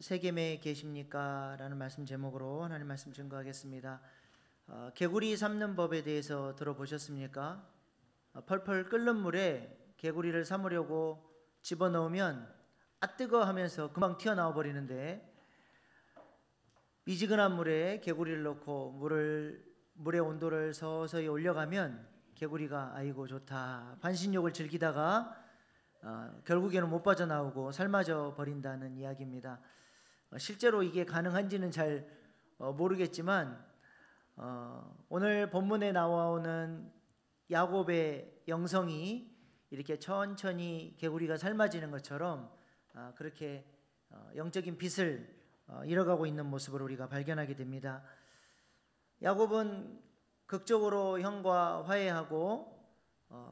세겜에 계십니까? 라는 말씀 제목으로 하나님 말씀 증거하겠습니다. 개구리 삶는 법에 대해서 들어보셨습니까? 펄펄 끓는 물에 개구리를 삶으려고 집어넣으면 뜨거 하면서 금방 튀어나와 버리는데, 미지근한 물에 개구리를 넣고 물의 온도를 서서히 올려가면 개구리가 아이고 좋다 반신욕을 즐기다가 결국에는 못 빠져나오고 삶아져 버린다는 이야기입니다. 실제로 이게 가능한지는 잘 모르겠지만 오늘 본문에 나오는 야곱의 영성이 이렇게 천천히 개구리가 삶아지는 것처럼 그렇게 영적인 빛을 잃어가고 있는 모습을 우리가 발견하게 됩니다. 야곱은 극적으로 형과 화해하고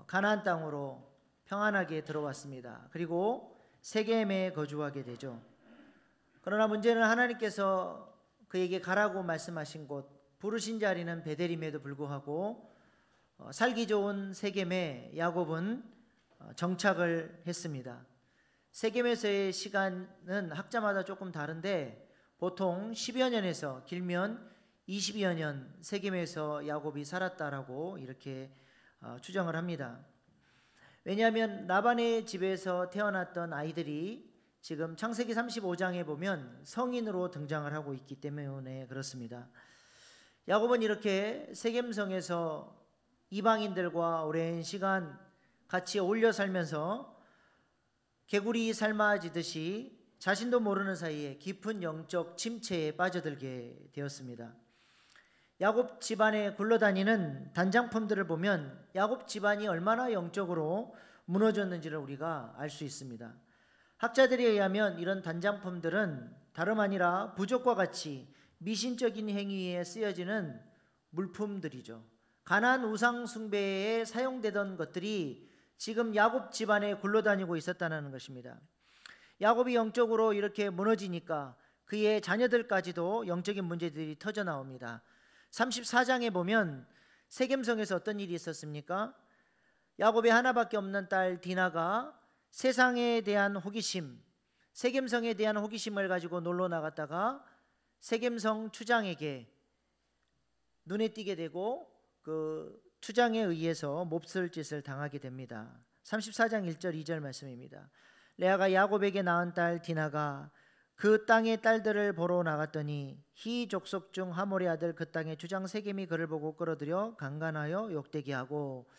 가나안 땅으로 평안하게 들어왔습니다. 그리고 세겜에 거주하게 되죠. 그러나 문제는 하나님께서 그에게 가라고 말씀하신 곳, 부르신 자리는 베델임에도 불구하고 살기 좋은 세겜에 야곱은 정착을 했습니다. 세겜에서의 시간은 학자마다 조금 다른데 보통 10여 년에서 길면 20여 년 세겜에서 야곱이 살았다라고 이렇게 추정을 합니다. 왜냐하면 라반의 집에서 태어났던 아이들이 지금 창세기 35장에 보면 성인으로 등장을 하고 있기 때문에 그렇습니다. 야곱은 이렇게 세겜성에서 이방인들과 오랜 시간 같이 어울려 살면서 개구리 삶아지듯이 자신도 모르는 사이에 깊은 영적 침체에 빠져들게 되었습니다. 야곱 집안에 굴러다니는 단장품들을 보면 야곱 집안이 얼마나 영적으로 무너졌는지를 우리가 알 수 있습니다. 학자들에 의하면 이런 단장품들은 다름 아니라 부족과 같이 미신적인 행위에 쓰여지는 물품들이죠. 가나안 우상 숭배에 사용되던 것들이 지금 야곱 집안에 굴러다니고 있었다는 것입니다. 야곱이 영적으로 이렇게 무너지니까 그의 자녀들까지도 영적인 문제들이 터져 나옵니다. 34장에 보면 세겜성에서 어떤 일이 있었습니까? 야곱의 하나밖에 없는 딸 디나가 세상에 대한 호기심, 세겜성에 대한 호기심을 가지고 놀러 나갔다가 세겜성 추장에게 눈에 띄게 되고 그 추장에 의해서 몹쓸 짓을 당하게 됩니다. 34장 1절 2절 말씀입니다. 레아가 야곱에게 낳은 딸 디나가 그 땅의 딸들을 보러 나갔더니 히 족속 중 하몰의 아들 그 땅의 주장 세겜이 그를 보고 끌어들여 강간하여 욕되게 하고,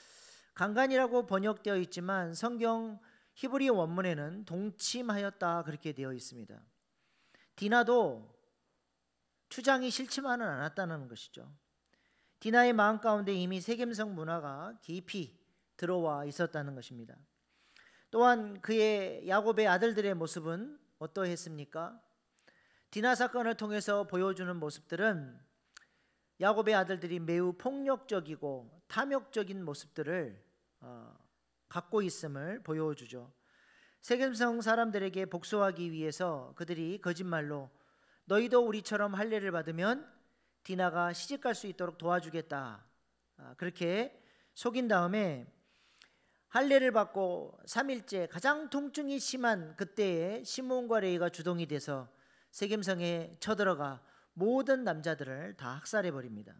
강간이라고 번역되어 있지만 성경 히브리 원문에는 동침하였다 그렇게 되어 있습니다. 디나도 추장이 싫지만은 않았다는 것이죠. 디나의 마음 가운데 이미 세겜성 문화가 깊이 들어와 있었다는 것입니다. 또한 그의 야곱의 아들들의 모습은 어떠했습니까? 디나 사건을 통해서 보여주는 모습들은 야곱의 아들들이 매우 폭력적이고 탐욕적인 모습들을 갖고 있음을 보여주죠. 세겜성 사람들에게 복수하기 위해서 그들이 거짓말로 너희도 우리처럼 할례를 받으면 디나가 시집갈 수 있도록 도와주겠다 그렇게 속인 다음에 할례를 받고 3일째 가장 통증이 심한 그때에 시므온과 레위가 주동이 돼서 세겜성에 쳐들어가 모든 남자들을 다 학살해 버립니다.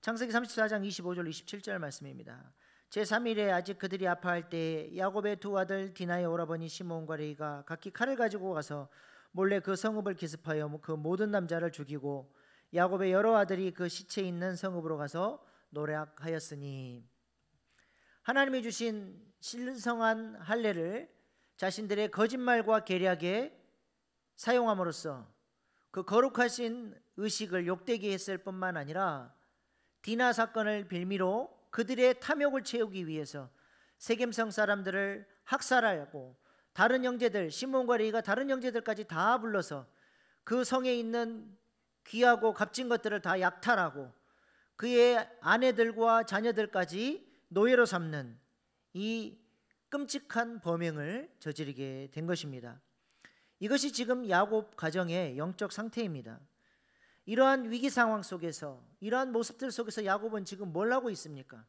창세기 34장 25절 27절 말씀입니다. 제3일에 아직 그들이 아파할 때에 야곱의 두 아들 디나의 오라버니 시므온과 레위가 각기 칼을 가지고 가서 몰래 그 성읍을 기습하여 그 모든 남자를 죽이고 야곱의 여러 아들이 그 시체 있는 성읍으로 가서 노략하였으니, 하나님이 주신 신성한 할례를 자신들의 거짓말과 계략에 사용함으로써 그 거룩하신 의식을 욕되게 했을 뿐만 아니라 디나 사건을 빌미로 그들의 탐욕을 채우기 위해서 세겜성 사람들을 학살하고 다른 형제들, 시므온과 레위가 다른 형제들까지 다 불러서 그 성에 있는 귀하고 값진 것들을 다 약탈하고 그의 아내들과 자녀들까지 노예로 삼는 이 끔찍한 범행을 저지르게 된 것입니다. 이것이 지금 야곱 가정의 영적 상태입니다. 이러한 위기 상황 속에서, 이러한 모습들 속에서 야곱은 지금 뭘 하고 있습니까?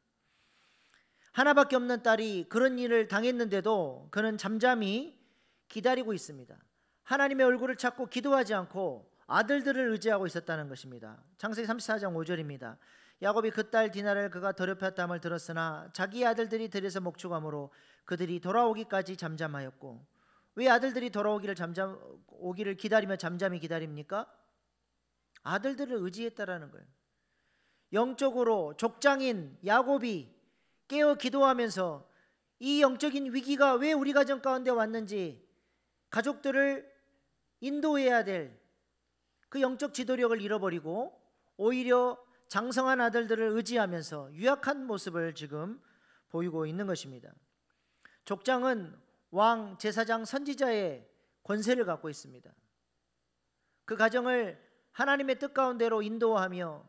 하나밖에 없는 딸이 그런 일을 당했는데도 그는 잠잠히 기다리고 있습니다. 하나님의 얼굴을 찾고 기도하지 않고 아들들을 의지하고 있었다는 것입니다. 창세기 34장 5절입니다. 야곱이 그 딸 디나를 그가 더럽혔다함을 들었으나 자기 아들들이 들에서 목축함으로 그들이 돌아오기까지 잠잠하였고. 왜 아들들이 오기를 기다리며 잠잠히 기다립니까? 아들들을 의지했다라는 거예요. 영적으로 족장인 야곱이 깨어 기도하면서 이 영적인 위기가 왜 우리 가정 가운데 왔는지 가족들을 인도해야 될 그 영적 지도력을 잃어버리고 오히려 장성한 아들들을 의지하면서 유약한 모습을 지금 보이고 있는 것입니다. 족장은 왕, 제사장, 선지자의 권세를 갖고 있습니다. 그 가정을 하나님의 뜻 가운데로 인도하며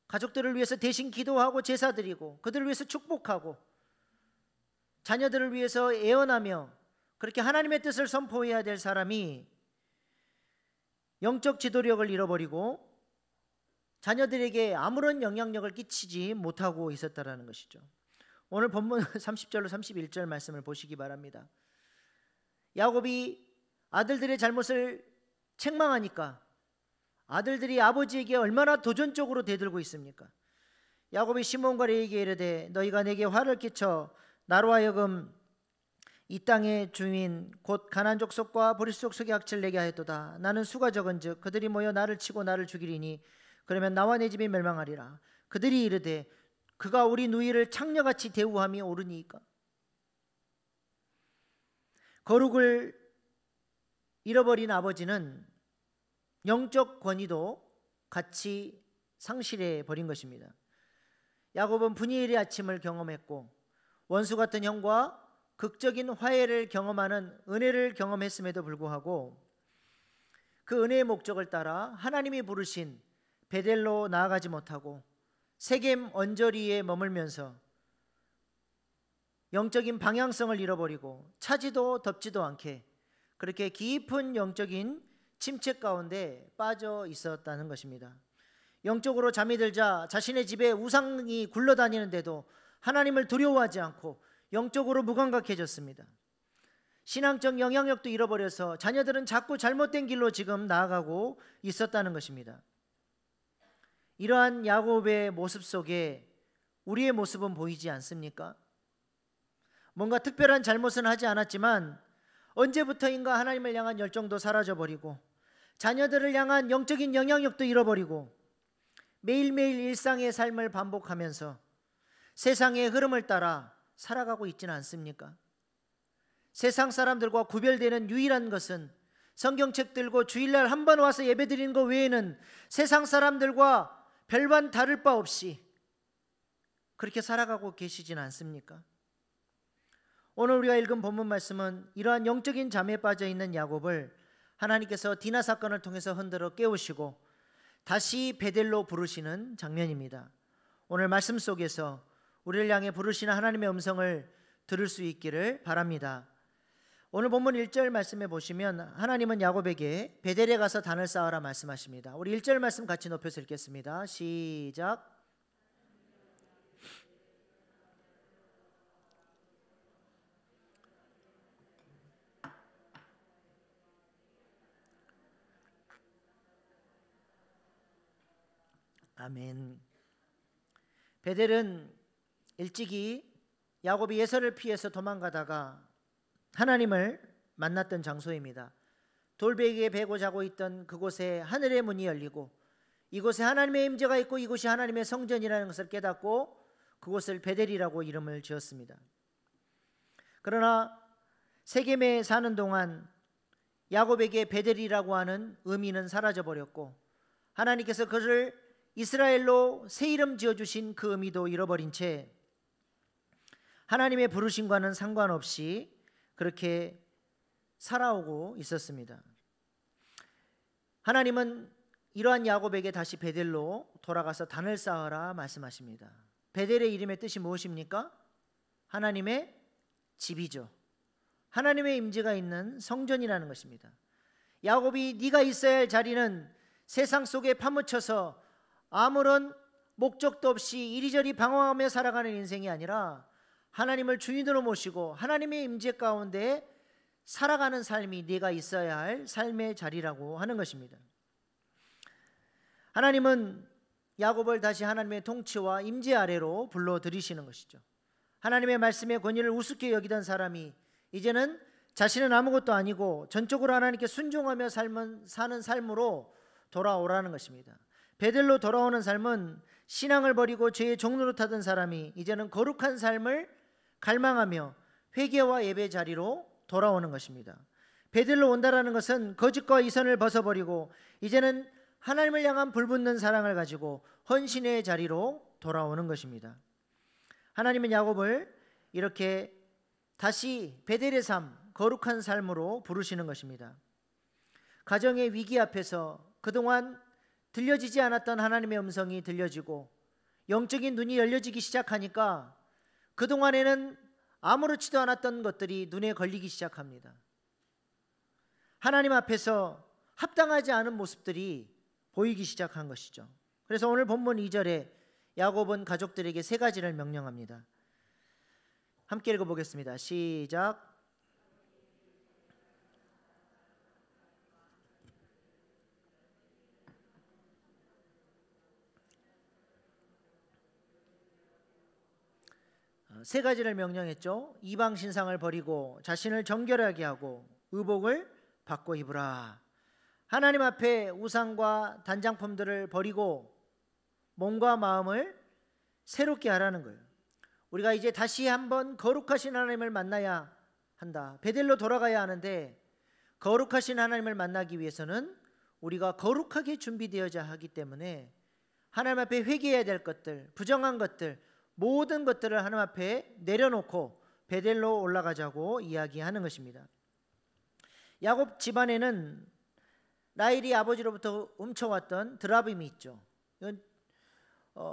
가족들을 위해서 대신 기도하고 제사 드리고 그들을 위해서 축복하고 자녀들을 위해서 애원하며 그렇게 하나님의 뜻을 선포해야 될 사람이 영적 지도력을 잃어버리고 자녀들에게 아무런 영향력을 끼치지 못하고 있었다라는 것이죠. 오늘 본문 30절로 31절 말씀을 보시기 바랍니다. 야곱이 아들들의 잘못을 책망하니까 아들들이 아버지에게 얼마나 도전적으로 대들고 있습니까? 야곱이 시몬과 레위에게 이르되 너희가 내게 화를 끼쳐 나로 하여금 이 땅의 주인 곧 가나안 족속과 브리스 족속의 악취를 내게 하였도다. 나는 수가 적은즉 그들이 모여 나를 치고 나를 죽이리니 그러면 나와 내 집이 멸망하리라. 그들이 이르되 그가 우리 누이를 창녀같이 대우함이 옳으니까. 거룩을 잃어버린 아버지는 영적 권위도 같이 상실해 버린 것입니다. 야곱은 분이엘의 아침을 경험했고 원수 같은 형과 극적인 화해를 경험하는 은혜를 경험했음에도 불구하고 그 은혜의 목적을 따라 하나님이 부르신 베델로 나아가지 못하고 세겜 언저리에 머물면서 영적인 방향성을 잃어버리고 차지도 덥지도 않게 그렇게 깊은 영적인 침체 가운데 빠져 있었다는 것입니다. 영적으로 잠이 들자 자신의 집에 우상이 굴러다니는데도 하나님을 두려워하지 않고 영적으로 무감각해졌습니다. 신앙적 영향력도 잃어버려서 자녀들은 자꾸 잘못된 길로 지금 나아가고 있었다는 것입니다. 이러한 야곱의 모습 속에 우리의 모습은 보이지 않습니까? 뭔가 특별한 잘못은 하지 않았지만 언제부터인가 하나님을 향한 열정도 사라져버리고 자녀들을 향한 영적인 영향력도 잃어버리고 매일매일 일상의 삶을 반복하면서 세상의 흐름을 따라 살아가고 있지는 않습니까? 세상 사람들과 구별되는 유일한 것은 성경책 들고 주일날 한 번 와서 예배드리는 것 외에는 세상 사람들과 별반 다를 바 없이 그렇게 살아가고 계시지는 않습니까? 오늘 우리가 읽은 본문 말씀은 이러한 영적인 잠에 빠져 있는 야곱을 하나님께서 디나 사건을 통해서 흔들어 깨우시고 다시 베델로 부르시는 장면입니다. 오늘 말씀 속에서 우리를 향해 부르시는 하나님의 음성을 들을 수 있기를 바랍니다. 오늘 본문 1절 말씀에 보시면 하나님은 야곱에게 베델에 가서 단을 쌓아라 말씀하십니다. 우리 1절 말씀 같이 높여서 읽겠습니다. 시작. 아멘. 베델은 일찍이 야곱이 예서를 피해서 도망가다가 하나님을 만났던 장소입니다. 돌베개에 베고 자고 있던 그곳에 하늘의 문이 열리고 이곳에 하나님의 임재가 있고 이곳이 하나님의 성전이라는 것을 깨닫고 그곳을 베델이라고 이름을 지었습니다. 그러나 세겜에 사는 동안 야곱에게 베델이라고 하는 의미는 사라져버렸고 하나님께서 그를 이스라엘로 새 이름 지어주신 그 의미도 잃어버린 채 하나님의 부르심과는 상관없이 그렇게 살아오고 있었습니다. 하나님은 이러한 야곱에게 다시 베델로 돌아가서 단을 쌓아라 말씀하십니다. 베델의 이름의 뜻이 무엇입니까? 하나님의 집이죠. 하나님의 임재가 있는 성전이라는 것입니다. 야곱이 네가 있어야 할 자리는 세상 속에 파묻혀서 아무런 목적도 없이 이리저리 방황하며 살아가는 인생이 아니라 하나님을 주인으로 모시고 하나님의 임재 가운데 살아가는 삶이 네가 있어야 할 삶의 자리라고 하는 것입니다. 하나님은 야곱을 다시 하나님의 통치와 임재 아래로 불러들이시는 것이죠. 하나님의 말씀의 권위를 우습게 여기던 사람이 이제는 자신은 아무것도 아니고 전적으로 하나님께 순종하며 사는 삶으로 돌아오라는 것입니다. 베델로 돌아오는 삶은 신앙을 버리고 죄의 종노릇하던 사람이 이제는 거룩한 삶을 갈망하며 회개와 예배 자리로 돌아오는 것입니다. 베델로 온다라는 것은 거짓과 이선을 벗어버리고 이제는 하나님을 향한 불붙는 사랑을 가지고 헌신의 자리로 돌아오는 것입니다. 하나님은 야곱을 이렇게 다시 베델의 삶, 거룩한 삶으로 부르시는 것입니다. 가정의 위기 앞에서 그동안 들려지지 않았던 하나님의 음성이 들려지고 영적인 눈이 열려지기 시작하니까 그동안에는 아무렇지도 않았던 것들이 눈에 걸리기 시작합니다. 하나님 앞에서 합당하지 않은 모습들이 보이기 시작한 것이죠. 그래서 오늘 본문 2절에 야곱은 가족들에게 세 가지를 명령합니다. 함께 읽어보겠습니다. 시작. 세 가지를 명령했죠. 이방 신상을 버리고 자신을 정결하게 하고 의복을 바꿔 입으라. 하나님 앞에 우상과 단장품들을 버리고 몸과 마음을 새롭게 하라는 거예요. 우리가 이제 다시 한번 거룩하신 하나님을 만나야 한다. 베델로 돌아가야 하는데 거룩하신 하나님을 만나기 위해서는 우리가 거룩하게 준비되어야 하기 때문에 하나님 앞에 회개해야 될 것들, 부정한 것들, 모든 것들을 하나님 앞에 내려놓고 베델로 올라가자고 이야기하는 것입니다. 야곱 집안에는 라헬이 아버지로부터 훔쳐왔던 드라빔이 있죠. 이건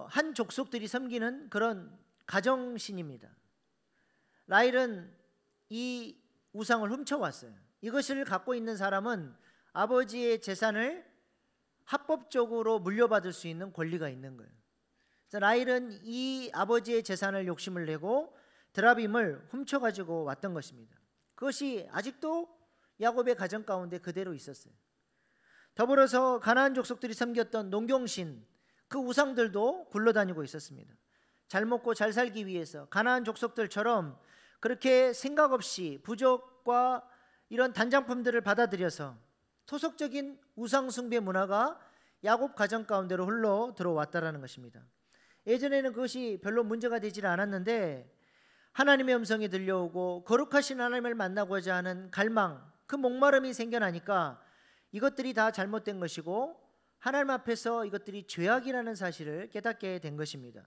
한 족속들이 섬기는 그런 가정신입니다. 라헬은 이 우상을 훔쳐왔어요. 이것을 갖고 있는 사람은 아버지의 재산을 합법적으로 물려받을 수 있는 권리가 있는 거예요. 그래서 라헬은 이 아버지의 재산을 욕심을 내고 드라빔을 훔쳐가지고 왔던 것입니다. 그것이 아직도 야곱의 가정 가운데 그대로 있었어요. 더불어서 가나안 족속들이 섬겼던 농경신, 그 우상들도 굴러다니고 있었습니다. 잘 먹고 잘 살기 위해서 가나안 족속들처럼 그렇게 생각 없이 부족과 이런 단장품들을 받아들여서 토속적인 우상 숭배 문화가 야곱 가정 가운데로 흘러 들어왔다라는 것입니다. 예전에는 그것이 별로 문제가 되질 않았는데 하나님의 음성이 들려오고 거룩하신 하나님을 만나고자 하는 갈망, 그 목마름이 생겨나니까 이것들이 다 잘못된 것이고 하나님 앞에서 이것들이 죄악이라는 사실을 깨닫게 된 것입니다.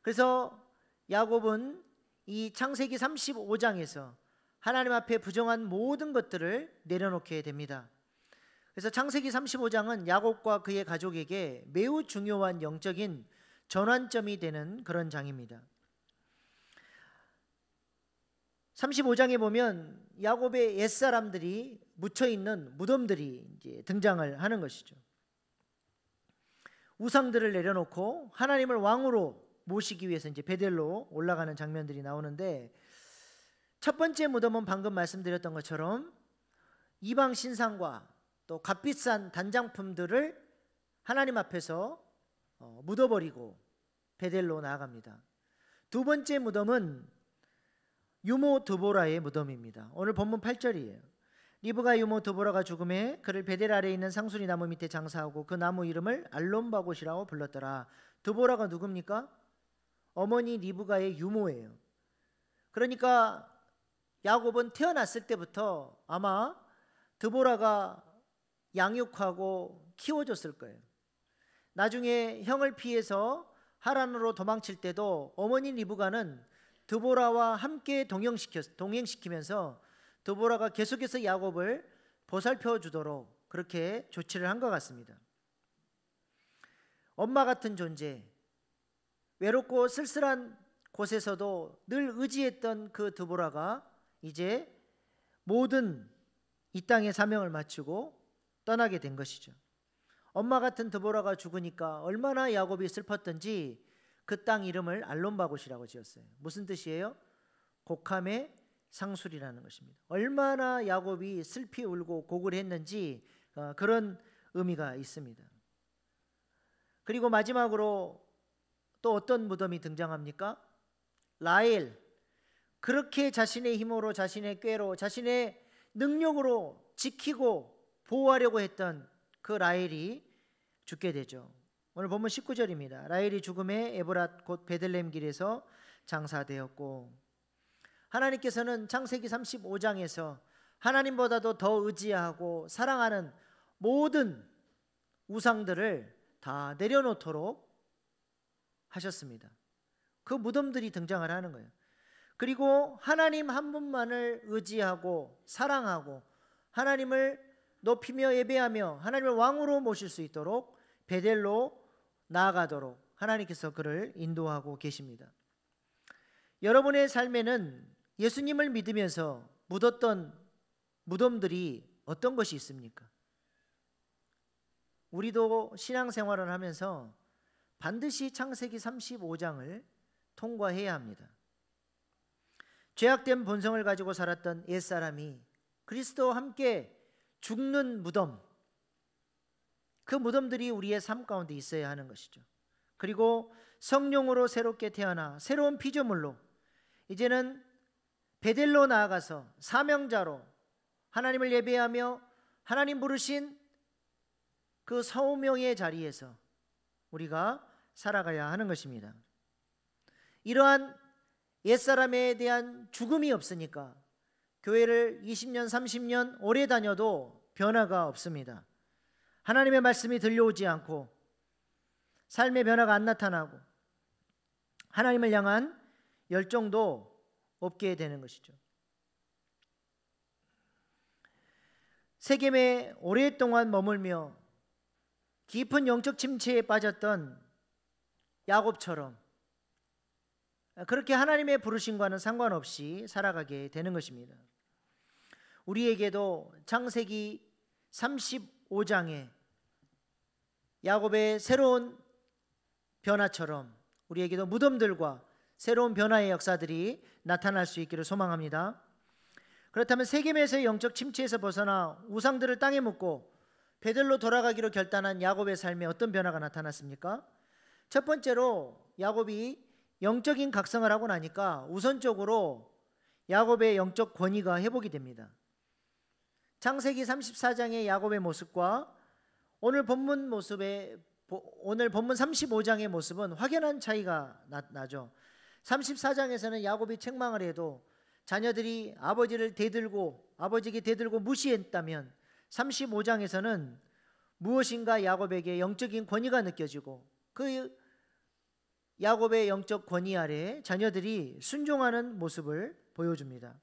그래서 야곱은 이 창세기 35장에서 하나님 앞에 부정한 모든 것들을 내려놓게 됩니다. 그래서 창세기 35장은 야곱과 그의 가족에게 매우 중요한 영적인 전환점이 되는 그런 장입니다. 35장에 보면 야곱의 옛사람들이 묻혀있는 무덤들이 이제 등장을 하는 것이죠. 우상들을 내려놓고 하나님을 왕으로 모시기 위해서 이제 베델로 올라가는 장면들이 나오는데, 첫 번째 무덤은 방금 말씀드렸던 것처럼 이방 신상과 또 값비싼 단장품들을 하나님 앞에서 묻어버리고 베델로 나아갑니다. 두 번째 무덤은 유모 드보라의 무덤입니다. 오늘 본문 8절이에요. 리브가 유모 드보라가 죽음에 그를 베델 아래에 있는 상수리 나무 밑에 장사하고 그 나무 이름을 알론바봇이라고 불렀더라. 드보라가 누굽니까? 어머니 리브가의 유모예요. 그러니까 야곱은 태어났을 때부터 아마 드보라가 양육하고 키워줬을 거예요. 나중에 형을 피해서 하란으로 도망칠 때도 어머니 리브가는 드보라와 함께 동행시키면서 드보라가 계속해서 야곱을 보살펴 주도록 그렇게 조치를 한 것 같습니다. 엄마 같은 존재, 외롭고 쓸쓸한 곳에서도 늘 의지했던 그 드보라가 이제 모든 이 땅의 사명을 마치고 떠나게 된 것이죠. 엄마 같은 드보라가 죽으니까 얼마나 야곱이 슬펐던지 그 땅 이름을 알론바봇이라고 지었어요. 무슨 뜻이에요? 곡함의 상술이라는 것입니다. 얼마나 야곱이 슬피 울고 곡을 했는지 그런 의미가 있습니다. 그리고 마지막으로 또 어떤 무덤이 등장합니까? 라헬. 그렇게 자신의 힘으로, 자신의 꾀로, 자신의 능력으로 지키고 보호하려고 했던 그 라헬이 죽게 되죠. 오늘 본문 19절입니다. 라헬이 죽음에 에브랏 곧 베들레헴 길에서 장사되었고, 하나님께서는 창세기 35장에서 하나님보다도 더 의지하고 사랑하는 모든 우상들을 다 내려놓도록 하셨습니다. 그 무덤들이 등장을 하는 거예요. 그리고 하나님 한 분만을 의지하고 사랑하고 하나님을 높이며 예배하며 하나님을 왕으로 모실 수 있도록 베델로 나아가도록 하나님께서 그를 인도하고 계십니다. 여러분의 삶에는 예수님을 믿으면서 묻었던 무덤들이 어떤 것이 있습니까? 우리도 신앙생활을 하면서 반드시 창세기 35장을 통과해야 합니다. 죄악된 본성을 가지고 살았던 옛사람이 그리스도와 함께 죽는 무덤, 그 무덤들이 우리의 삶 가운데 있어야 하는 것이죠. 그리고 성령으로 새롭게 태어나 새로운 피조물로 이제는 베델로 나아가서 사명자로 하나님을 예배하며 하나님 부르신 그 사명의 자리에서 우리가 살아가야 하는 것입니다. 이러한 옛사람에 대한 죽음이 없으니까 교회를 20년, 30년 오래 다녀도 변화가 없습니다. 하나님의 말씀이 들려오지 않고 삶의 변화가 안 나타나고 하나님을 향한 열정도 없게 되는 것이죠. 세겜에 오랫동안 머물며 깊은 영적 침체에 빠졌던 야곱처럼 그렇게 하나님의 부르심과는 상관없이 살아가게 되는 것입니다. 우리에게도 창세기 35장에 야곱의 새로운 변화처럼 우리에게도 무덤들과 새로운 변화의 역사들이 나타날 수 있기를 소망합니다. 그렇다면 세겜에서의 영적 침체에서 벗어나 우상들을 땅에 묻고 베들로 돌아가기로 결단한 야곱의 삶에 어떤 변화가 나타났습니까? 첫 번째로 야곱이 영적인 각성을 하고 나니까 우선적으로 야곱의 영적 권위가 회복이 됩니다. 창세기 34장의 야곱의 모습과 오늘 본문 35장의 모습은 확연한 차이가 나죠. 34장에서는 야곱이 책망을 해도 자녀들이 아버지에게 대들고 무시했다면 35장에서는 무엇인가 야곱에게 영적인 권위가 느껴지고 그 야곱의 영적 권위 아래 자녀들이 순종하는 모습을 보여줍니다.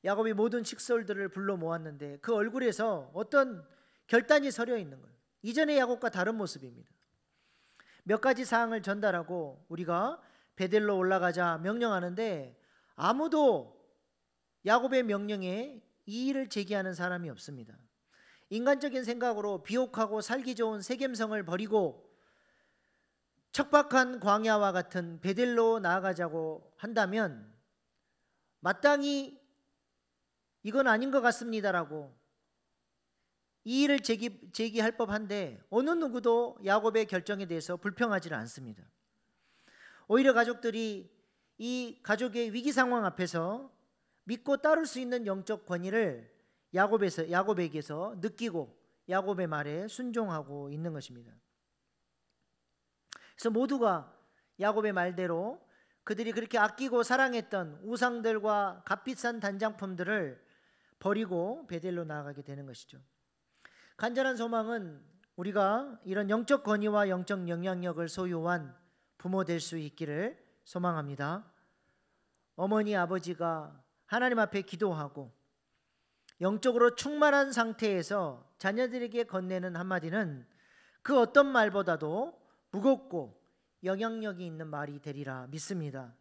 야곱이 모든 식솔들을 불러 모았는데 그 얼굴에서 어떤 결단이 서려 있는 거예요. 이전의 야곱과 다른 모습입니다. 몇 가지 사항을 전달하고 우리가 베델로 올라가자 명령하는데 아무도 야곱의 명령에 이의를 제기하는 사람이 없습니다. 인간적인 생각으로 비옥하고 살기 좋은 세겜성을 버리고 척박한 광야와 같은 베델로 나아가자고 한다면 마땅히 이건 아닌 것 같습니다라고 이의를 제기할 법한데 어느 누구도 야곱의 결정에 대해서 불평하지는 않습니다. 오히려 가족들이 이 가족의 위기 상황 앞에서 믿고 따를 수 있는 영적 권위를 야곱에게서 느끼고 야곱의 말에 순종하고 있는 것입니다. 그래서 모두가 야곱의 말대로 그들이 그렇게 아끼고 사랑했던 우상들과 값비싼 단장품들을 버리고 베델로 나아가게 되는 것이죠. 간절한 소망은 우리가 이런 영적 권위와 영적 영향력을 소유한 부모 될 수 있기를 소망합니다. 어머니 아버지가 하나님 앞에 기도하고 영적으로 충만한 상태에서 자녀들에게 건네는 한마디는 그 어떤 말보다도 무겁고 영향력이 있는 말이 되리라 믿습니다.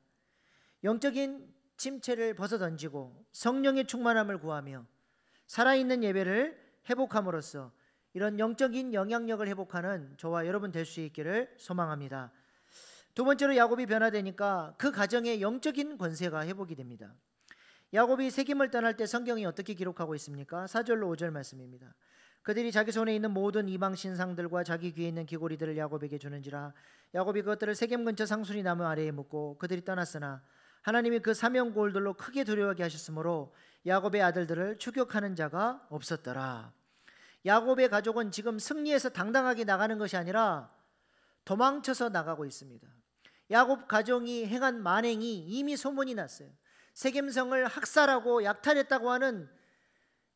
영적인 침체를 벗어던지고 성령의 충만함을 구하며 살아있는 예배를 회복함으로써 이런 영적인 영향력을 회복하는 저와 여러분 될 수 있기를 소망합니다. 두 번째로 야곱이 변화되니까 그 가정의 영적인 권세가 회복이 됩니다. 야곱이 세겜을 떠날 때 성경이 어떻게 기록하고 있습니까? 4절로 5절 말씀입니다. 그들이 자기 손에 있는 모든 이방 신상들과 자기 귀에 있는 귀고리들을 야곱에게 주는지라. 야곱이 그것들을 세겜 근처 상수리 나무 아래에 묻고 그들이 떠났으나 하나님이 그 사명골들로 크게 두려워하게 하셨으므로 야곱의 아들들을 추격하는 자가 없었더라. 야곱의 가족은 지금 승리해서 당당하게 나가는 것이 아니라 도망쳐서 나가고 있습니다. 야곱 가정이 행한 만행이 이미 소문이 났어요. 세겜성을 학살하고 약탈했다고 하는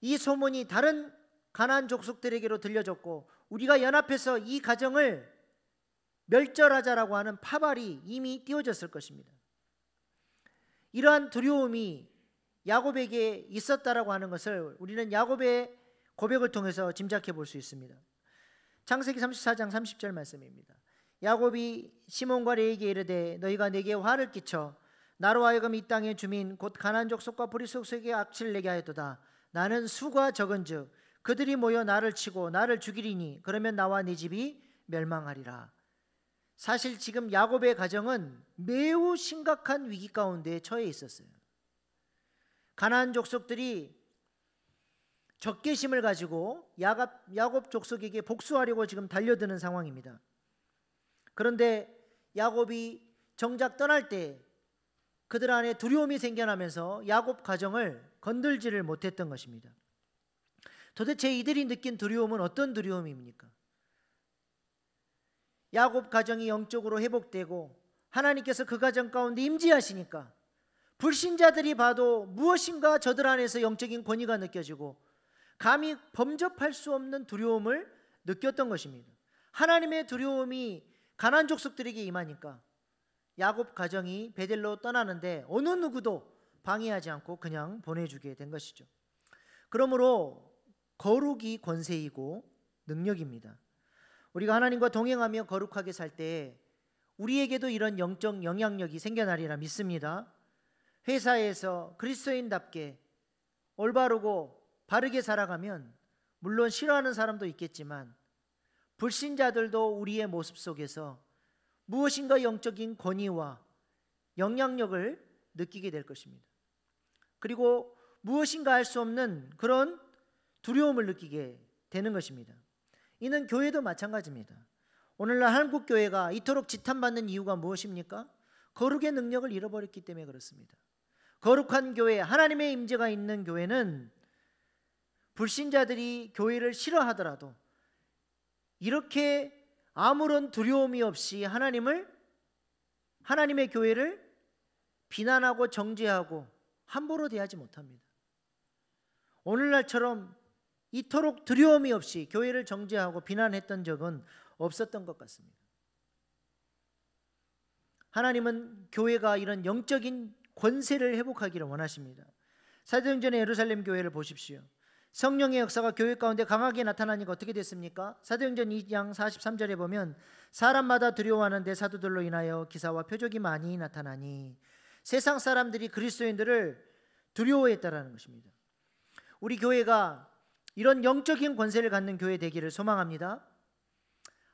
이 소문이 다른 가나안 족속들에게로 들려졌고, 우리가 연합해서 이 가정을 멸절하자라고 하는 파발이 이미 띄워졌을 것입니다. 이러한 두려움이 야곱에게 있었다라고 하는 것을 우리는 야곱의 고백을 통해서 짐작해 볼 수 있습니다. 창세기 34장 30절 말씀입니다. 야곱이 시몬과 레에게 이르되 너희가 내게 화를 끼쳐 나로 하여금 이 땅의 주민 곧 가나안 족속과 브리속에게 악취를 내게 하였도다. 나는 수가 적은즉 그들이 모여 나를 치고 나를 죽이리니 그러면 나와 네 집이 멸망하리라. 사실 지금 야곱의 가정은 매우 심각한 위기 가운데 처해 있었어요. 가나안 족속들이 적개심을 가지고 야곱 족속에게 복수하려고 지금 달려드는 상황입니다. 그런데 야곱이 정작 떠날 때 그들 안에 두려움이 생겨나면서 야곱 가정을 건들지를 못했던 것입니다. 도대체 이들이 느낀 두려움은 어떤 두려움입니까? 야곱 가정이 영적으로 회복되고 하나님께서 그 가정 가운데 임재하시니까 불신자들이 봐도 무엇인가 저들 안에서 영적인 권위가 느껴지고 감히 범접할 수 없는 두려움을 느꼈던 것입니다. 하나님의 두려움이 가나안 족속들에게 임하니까 야곱 가정이 베델로 떠나는데 어느 누구도 방해하지 않고 그냥 보내주게 된 것이죠. 그러므로 거룩이 권세이고 능력입니다. 우리가 하나님과 동행하며 거룩하게 살 때 우리에게도 이런 영적 영향력이 생겨나리라 믿습니다. 회사에서 그리스도인답게 올바르고 바르게 살아가면 물론 싫어하는 사람도 있겠지만 불신자들도 우리의 모습 속에서 무엇인가 영적인 권위와 영향력을 느끼게 될 것입니다. 그리고 무엇인가 알 수 없는 그런 두려움을 느끼게 되는 것입니다. 이는 교회도 마찬가지입니다. 오늘날 한국 교회가 이토록 지탄받는 이유가 무엇입니까? 거룩의 능력을 잃어버렸기 때문에 그렇습니다. 거룩한 교회, 하나님의 임재가 있는 교회는 불신자들이 교회를 싫어하더라도 이렇게 아무런 두려움이 없이 하나님의 교회를 비난하고 정죄하고 함부로 대하지 못합니다. 오늘날처럼 이토록 두려움이 없이 교회를 정죄하고 비난했던 적은 없었던 것 같습니다. 하나님은 교회가 이런 영적인 권세를 회복하기를 원하십니다. 사도행전의 예루살렘 교회를 보십시오. 성령의 역사가 교회 가운데 강하게 나타나니까 어떻게 됐습니까? 사도행전 2장 43절에 보면 사람마다 두려워하는데 사도들로 인하여 기사와 표적이 많이 나타나니 세상 사람들이 그리스도인들을 두려워했다라는 것입니다. 우리 교회가 이런 영적인 권세를 갖는 교회 되기를 소망합니다.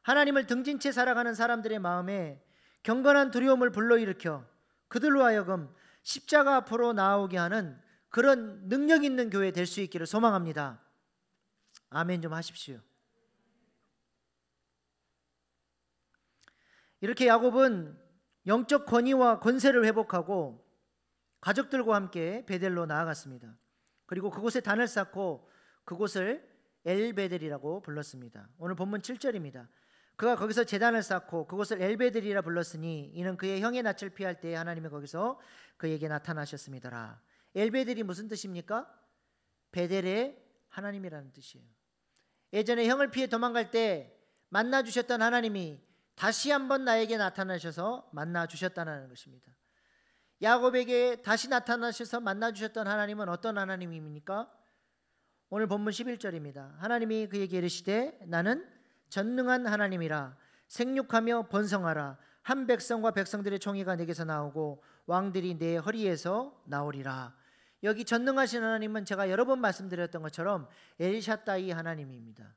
하나님을 등진 채 살아가는 사람들의 마음에 경건한 두려움을 불러일으켜 그들로 하여금 십자가 앞으로 나아오게 하는 그런 능력 있는 교회 될 수 있기를 소망합니다. 아멘 좀 하십시오. 이렇게 야곱은 영적 권위와 권세를 회복하고 가족들과 함께 베델로 나아갔습니다. 그리고 그곳에 단을 쌓고 그곳을 엘베델이라고 불렀습니다. 오늘 본문 7절입니다. 그가 거기서 제단을 쌓고 그곳을 엘베델이라 불렀으니 이는 그의 형의 낯을 피할 때에 하나님이 거기서 그에게 나타나셨습니다라. 엘베델이 무슨 뜻입니까? 베델의 하나님이라는 뜻이에요. 예전에 형을 피해 도망갈 때 만나 주셨던 하나님이 다시 한번 나에게 나타나셔서 만나 주셨다는 것입니다. 야곱에게 다시 나타나셔서 만나 주셨던 하나님은 어떤 하나님입니까? 오늘 본문 11절입니다. 하나님이 그에게 이르시되 나는 전능한 하나님이라 생육하며 번성하라 한 백성과 백성들의 총회가 내게서 나오고 왕들이 내 허리에서 나오리라. 여기 전능하신 하나님은 제가 여러 번 말씀드렸던 것처럼 엘샤다이 하나님입니다.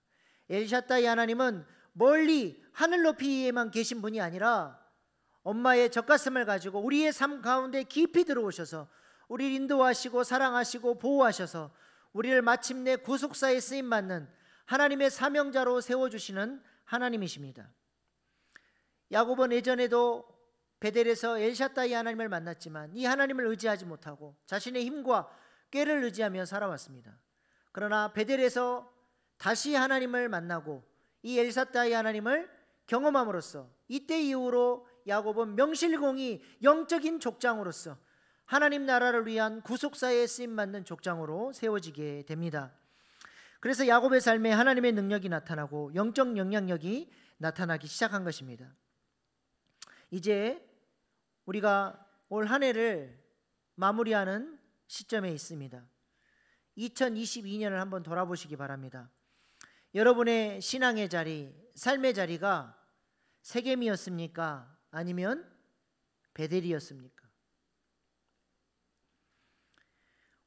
엘샤다이 하나님은 멀리 하늘 높이에만 계신 분이 아니라 엄마의 젖가슴을 가지고 우리의 삶 가운데 깊이 들어오셔서 우리를 인도하시고 사랑하시고 보호하셔서 우리를 마침내 구속사에 쓰임받는 하나님의 사명자로 세워주시는 하나님이십니다. 야곱은 예전에도 베델에서 엘샤다이 하나님을 만났지만 이 하나님을 의지하지 못하고 자신의 힘과 꾀를 의지하며 살아왔습니다. 그러나 베델에서 다시 하나님을 만나고 이 엘샤다이 하나님을 경험함으로써 이때 이후로 야곱은 명실공히 영적인 족장으로서 하나님 나라를 위한 구속사에 쓰임받는 족장으로 세워지게 됩니다. 그래서 야곱의 삶에 하나님의 능력이 나타나고 영적 영향력이 나타나기 시작한 것입니다. 이제 우리가 올 한 해를 마무리하는 시점에 있습니다. 2022년을 한번 돌아보시기 바랍니다. 여러분의 신앙의 자리, 삶의 자리가 세겜이었습니까? 아니면 베델이었습니까?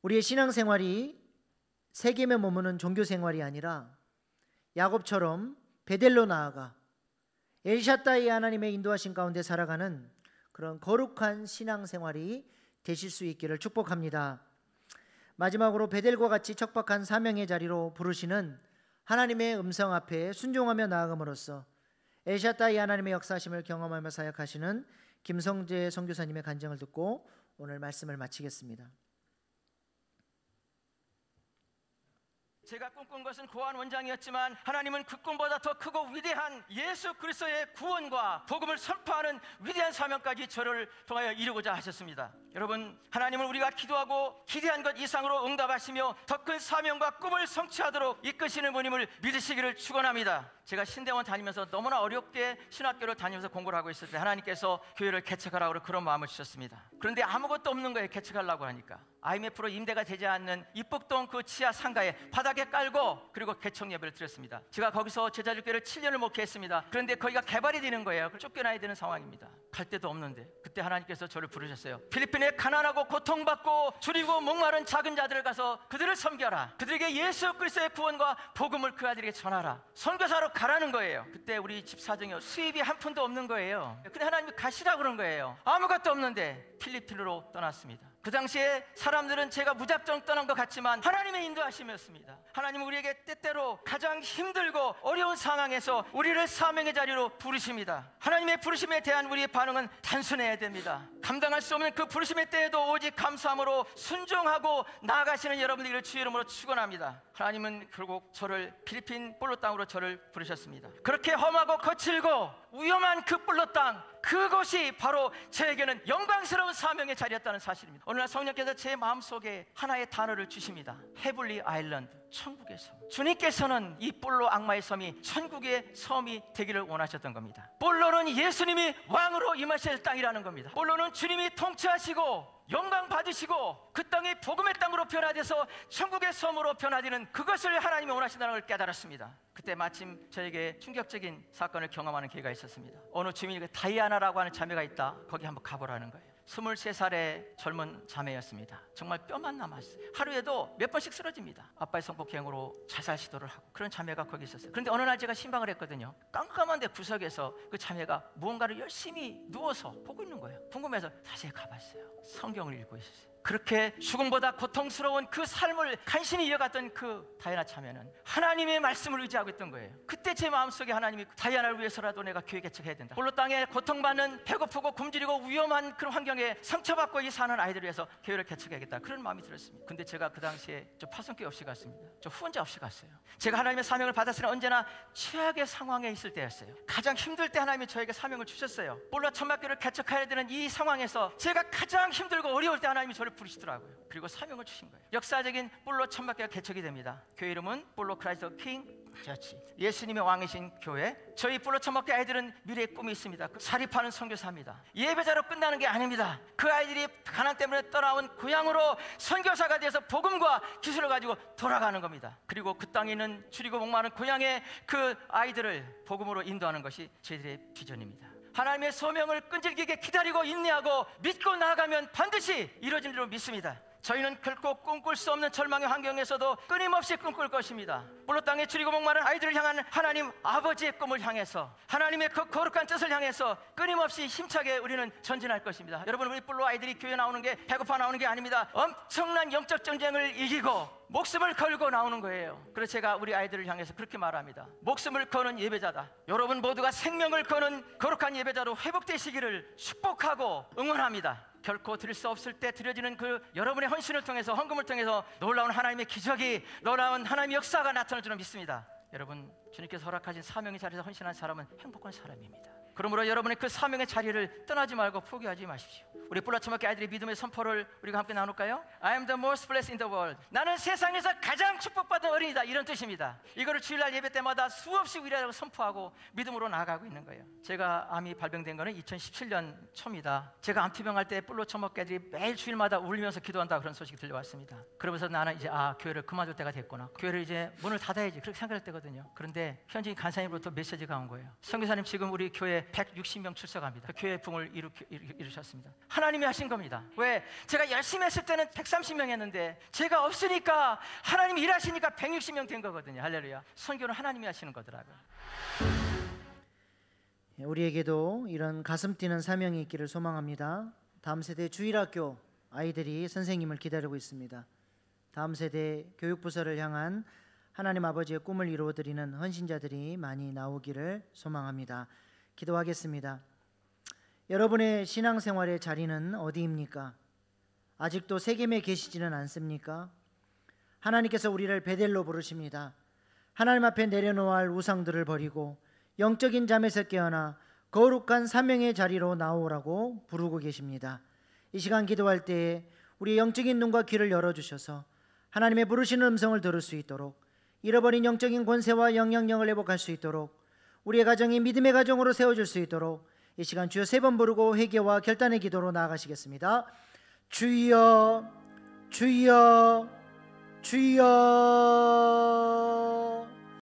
우리의 신앙생활이 세겜에 머무는 종교생활이 아니라 야곱처럼 베델로 나아가 엘샤다이 하나님의 인도하신 가운데 살아가는 그런 거룩한 신앙생활이 되실 수 있기를 축복합니다. 마지막으로 베델과 같이 척박한 사명의 자리로 부르시는 하나님의 음성 앞에 순종하며 나아감으로써 엘샤다이 하나님의 역사심을 경험하며 사역하시는 김성재 선교사님의 간증을 듣고 오늘 말씀을 마치겠습니다. 제가 꿈꾼 것은 고아원 원장이었지만 하나님은 그 꿈보다 더 크고 위대한 예수 그리스도의 구원과 복음을 선포하는 위대한 사명까지 저를 통하여 이루고자 하셨습니다. 여러분, 하나님은 우리가 기도하고 기대한 것 이상으로 응답하시며 더 큰 사명과 꿈을 성취하도록 이끄시는 분임을 믿으시기를 축원합니다. 제가 신대원 다니면서 너무나 어렵게 신학교를 다니면서 공부를 하고 있을 때 하나님께서 교회를 개척하라고 그런 마음을 주셨습니다. 그런데 아무것도 없는 거예요. 개척하려고 하니까 IMF로 임대가 되지 않는 입북동 그 지하 상가에 바닥에 깔고 그리고 개척 예배를 드렸습니다. 제가 거기서 제자들교회를 7년을 목회했습니다. 그런데 거기가 개발이 되는 거예요. 쫓겨나야 되는 상황입니다. 갈 데도 없는데 그때 하나님께서 저를 부르셨어요. 필리핀에 가난하고 고통받고 줄이고 목마른 작은 자들을 가서 그들을 섬겨라. 그들에게 예수 그리스도의 구원과 복음을 그 아들에게 전하라. 선교사로 가라는 거예요. 그때 우리 집 사정이 수입이 한 푼도 없는 거예요. 근데 하나님이 가시라고 그런 거예요. 아무것도 없는데 필리핀으로 떠났습니다. 그 당시에 사람들은 제가 무작정 떠난 것 같지만 하나님의 인도하심이었습니다. 하나님은 우리에게 때때로 가장 힘들고 어려운 상황에서 우리를 사명의 자리로 부르십니다. 하나님의 부르심에 대한 우리의 반응은 단순해야 됩니다. 감당할 수 없는 그 부르심의 때에도 오직 감사함으로 순종하고 나아가시는 여러분들을 주의 이름으로 축원합니다. 하나님은 결국 저를 필리핀 볼로 땅으로 저를 부르셨습니다. 그렇게 험하고 거칠고 위험한 그 볼로 땅, 그곳이 바로 저에게는 영광스러운 사명의 자리였다는 사실입니다. 오늘날 성령께서 제 마음속에 하나의 단어를 주십니다. 헤블리 아일랜드, 천국의 섬. 주님께서는 이 볼로 악마의 섬이 천국의 섬이 되기를 원하셨던 겁니다. 볼로는 예수님이 왕으로 임하실 땅이라는 겁니다. 볼로는 주님이 통치하시고 영광 받으시고 그 땅이 복음의 땅으로 변화돼서 천국의 섬으로 변화되는 그것을 하나님이 원하신다는 걸 깨달았습니다. 그때 마침 저에게 충격적인 사건을 경험하는 기회가 있었습니다. 어느 주민에게 다이아나라고 하는 자매가 있다. 거기 한번 가보라는 거예요. 23살의 젊은 자매였습니다. 정말 뼈만 남았어요. 하루에도 몇 번씩 쓰러집니다. 아빠의 성폭행으로 자살 시도를 하고 그런 자매가 거기 있었어요. 그런데 어느 날 제가 신방을 했거든요. 깜깜한 데 구석에서 그 자매가 무언가를 열심히 누워서 보고 있는 거예요. 궁금해서 다시 가봤어요. 성경을 읽고 있었어요. 그렇게 죽음보다 고통스러운 그 삶을 간신히 이어갔던 그 다이아나 자매는 하나님의 말씀을 의지하고 있던 거예요. 그때 제 마음속에 하나님이 다이아나를 위해서라도 내가 교회 개척해야 된다. 볼로 땅에 고통받는 배고프고 굶주리고 위험한 그런 환경에 상처받고 이 사는 아이들을 위해서 교회를 개척해야겠다. 그런 마음이 들었습니다. 근데 제가 그 당시에 저 파송기 없이 갔습니다. 저 후원자 없이 갔어요. 제가 하나님의 사명을 받았을 때는 언제나 최악의 상황에 있을 때였어요. 가장 힘들 때 하나님이 저에게 사명을 주셨어요. 볼로 천막교를 개척해야 되는 이 상황에서 제가 가장 힘들고 어려울 때 하나님이 저를 부르시더라고요. 그리고 사명을 주신 거예요. 역사적인 볼로 천막교가 개척이 됩니다. 교회 이름은 볼로 크라이스트 킹 처치, 예수님의 왕이신 교회. 저희 볼로 천막교 아이들은 미래의 꿈이 있습니다. 사립하는 선교사입니다. 예배자로 끝나는 게 아닙니다. 그 아이들이 가난 때문에 떠나온 고향으로 선교사가 돼서 복음과 기술을 가지고 돌아가는 겁니다. 그리고 그 땅에 있는 줄이고 목마른 고향의 그 아이들을 복음으로 인도하는 것이 저희들의 비전입니다. 하나님의 소명을 끈질기게 기다리고 인내하고 믿고 나아가면 반드시 이루어진 줄로 믿습니다. 저희는 결코 꿈꿀 수 없는 절망의 환경에서도 끊임없이 꿈꿀 것입니다. 물로 땅에 줄이고 목마른 아이들을 향한 하나님 아버지의 꿈을 향해서, 하나님의 그 거룩한 뜻을 향해서 끊임없이 힘차게 우리는 전진할 것입니다. 여러분, 우리 뿔로 아이들이 교회 나오는 게 배고파 나오는 게 아닙니다. 엄청난 영적 전쟁을 이기고 목숨을 걸고 나오는 거예요. 그래서 제가 우리 아이들을 향해서 그렇게 말합니다. 목숨을 거는 예배자다. 여러분 모두가 생명을 거는 거룩한 예배자로 회복되시기를 축복하고 응원합니다. 결코 드릴 수 없을 때 드려지는 그 여러분의 헌신을 통해서, 헌금을 통해서 놀라운 하나님의 기적이, 놀라운 하나님의 역사가 나타날 줄은 믿습니다. 여러분, 주님께서 허락하신 사명의 자리에서 헌신한 사람은 행복한 사람입니다. 그러므로 여러분의 그 사명의 자리를 떠나지 말고 포기하지 마십시오. 우리 뿔라처먹기 아이들의 믿음의 선포를 우리가 함께 나눌까요? I am the most blessed in the world. 나는 세상에서 가장 축복받은 어린이다, 이런 뜻입니다. 이거를 주일날 예배 때마다 수없이 위로하고 선포하고 믿음으로 나아가고 있는 거예요. 제가 암이 발병된 거는 2017년 초입니다. 제가 암투병할 때 뿔라처먹기 아이들이 매일 주일마다 울면서 기도한다, 그런 소식이 들려왔습니다. 그러면서 나는 이제 교회를 그만둘 때가 됐구나, 교회를 이제 문을 닫아야지, 그렇게 생각할 때거든요. 그런데 현지 간사님으로부터 메시지가 온 거예요. 선교사님, 지금 우리 교회 160명 출석합니다. 교회의 붕을 이루셨습니다. 하나님이 하신 겁니다. 왜? 제가 열심히 했을 때는 130명 했는데 제가 없으니까 하나님이 일하시니까 160명 된 거거든요. 할렐루야. 선교는 하나님이 하시는 거더라고요. 우리에게도 이런 가슴 뛰는 사명이 있기를 소망합니다. 다음 세대 주일학교 아이들이 선생님을 기다리고 있습니다. 다음 세대 교육부서를 향한 하나님 아버지의 꿈을 이루어드리는 헌신자들이 많이 나오기를 소망합니다. 기도하겠습니다. 여러분의 신앙생활의 자리는 어디입니까? 아직도 세겜에 계시지는 않습니까? 하나님께서 우리를 베델로 부르십니다. 하나님 앞에 내려놓아야 할 우상들을 버리고 영적인 잠에서 깨어나 거룩한 사명의 자리로 나오라고 부르고 계십니다. 이 시간 기도할 때에 우리의 영적인 눈과 귀를 열어주셔서 하나님의 부르시는 음성을 들을 수 있도록, 잃어버린 영적인 권세와 영향력을 회복할 수 있도록, 우리의 가정이 믿음의 가정으로 세워질 수 있도록 이 시간 주여 3번 부르고 회개와 결단의 기도로 나아가시겠습니다. 주여, 주여, 주여.